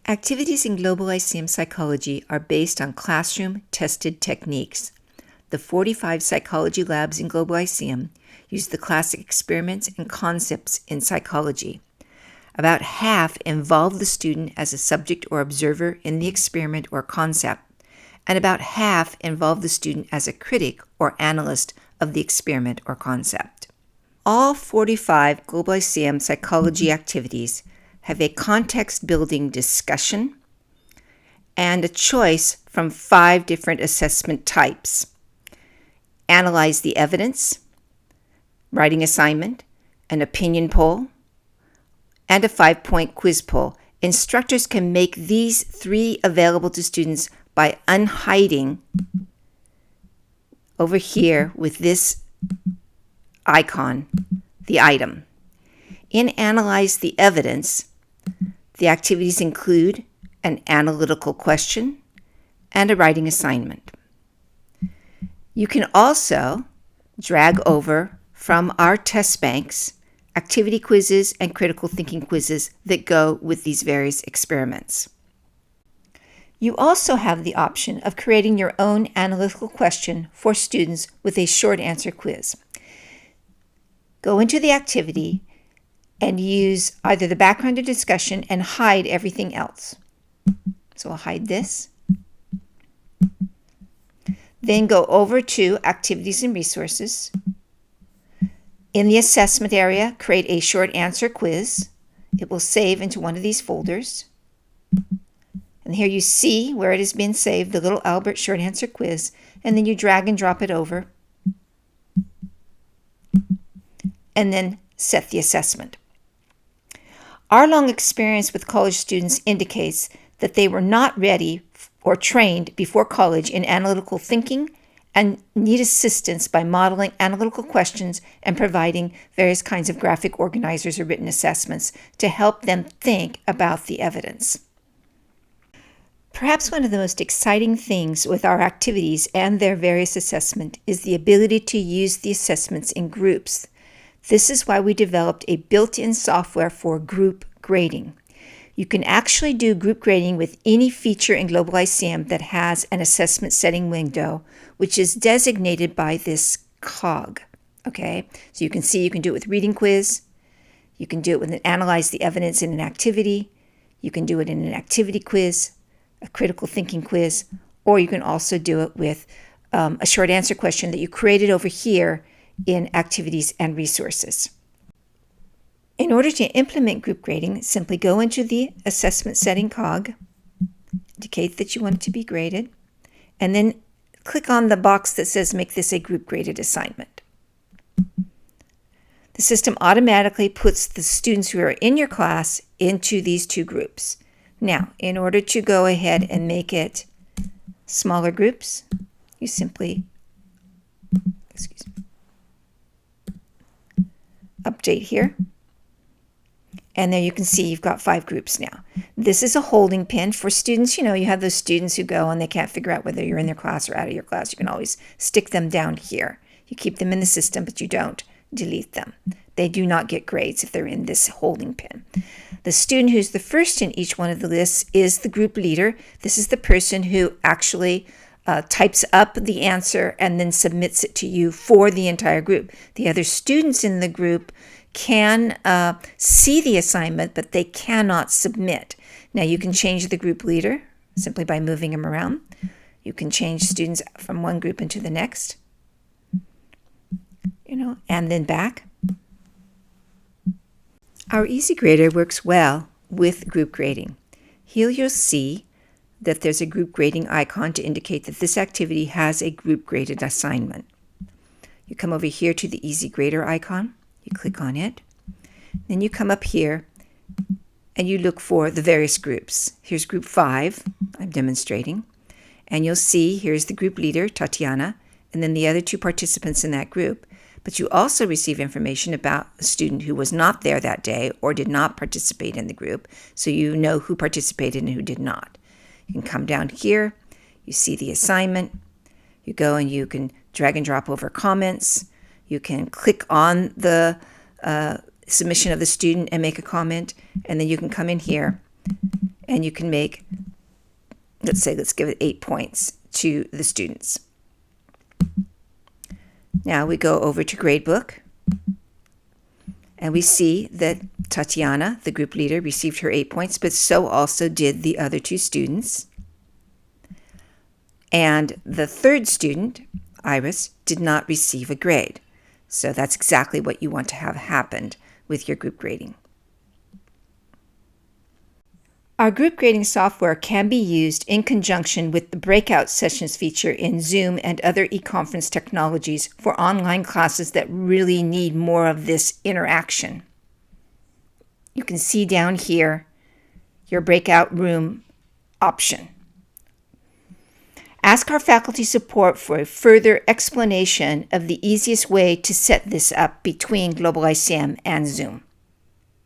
Activities in Globalyceum psychology are based on classroom-tested techniques. The 45 psychology labs in Globalyceum use the classic experiments and concepts in psychology. About half involve the student as a subject or observer in the experiment or concept, and about half involve the student as a critic or analyst of the experiment or concept. All 45 Globalyceum psychology activities have a context-building discussion and a choice from 5 different assessment types. Analyze the evidence, writing assignment, an opinion poll, and a 5-point quiz poll. Instructors can make these 3 available to students by unhiding over here with this icon, the item. In Analyze the Evidence, the activities include an analytical question and a writing assignment. You can also drag over from our test banks activity quizzes and critical thinking quizzes that go with these various experiments. You also have the option of creating your own analytical question for students with a short answer quiz. Go into the activity and use either the background or discussion and hide everything else. So I'll hide this. Then go over to Activities and Resources. In the assessment area, create a short answer quiz. It will save into one of these folders. And here you see where it has been saved, the little Albert short answer quiz, and then you drag and drop it over. And then set the assessment. Our long experience with college students indicates that they were not ready or trained before college in analytical thinking and need assistance by modeling analytical questions and providing various kinds of graphic organizers or written assessments to help them think about the evidence. Perhaps one of the most exciting things with our activities and their various assessment is the ability to use the assessments in groups. This is why we developed a built-in software for group grading. You can actually do group grading with any feature in Globalyceum that has an assessment setting window, which is designated by this cog. Okay, so you can see you can do it with reading quiz, you can do it with an analyze the evidence in an activity, you can do it in an activity quiz, a critical thinking quiz, or you can also do it with a short answer question that you created over here in Activities and Resources. In order to implement group grading, simply go into the assessment setting cog, indicate that you want it to be graded, and then click on the box that says make this a group graded assignment. The system automatically puts the students who are in your class into these 2 groups. Now, in order to go ahead and make it smaller groups, you simply update here. And there you can see you've got 5 groups now. This is a holding pin for students. You know, you have those students who go and they can't figure out whether you're in their class or out of your class. You can always stick them down here. You keep them in the system, but you don't delete them. They do not get grades if they're in this holding pin. The student who's the first in each one of the lists is the group leader. This is the person who actually types up the answer and then submits it to you for the entire group. The other students in the group can see the assignment, but they cannot submit. Now you can change the group leader simply by moving them around. You can change students from one group into the next, and then back. Our Easy Grader works well with group grading. Here you'll see that there's a group grading icon to indicate that this activity has a group graded assignment. You come over here to the Easy Grader icon, you click on it, then you come up here and you look for the various groups. Here's group 5, I'm demonstrating, and you'll see here's the group leader, Tatiana, and then the other 2 participants in that group. But you also receive information about a student who was not there that day or did not participate in the group, so you know who participated and who did not. You can come down here, you see the assignment, you go and you can drag and drop over comments, you can click on the submission of the student and make a comment, and then you can come in here and you can make, let's give it 8 points to the students. Now we go over to Gradebook, and we see that Tatiana, the group leader, received her 8 points, but so also did the other 2 students. And the third student, Iris, did not receive a grade. So that's exactly what you want to have happen with your group grading. Our group grading software can be used in conjunction with the breakout sessions feature in Zoom and other e-conference technologies for online classes that really need more of this interaction. You can see down here your breakout room option. Ask our faculty support for a further explanation of the easiest way to set this up between Globalyceum and Zoom.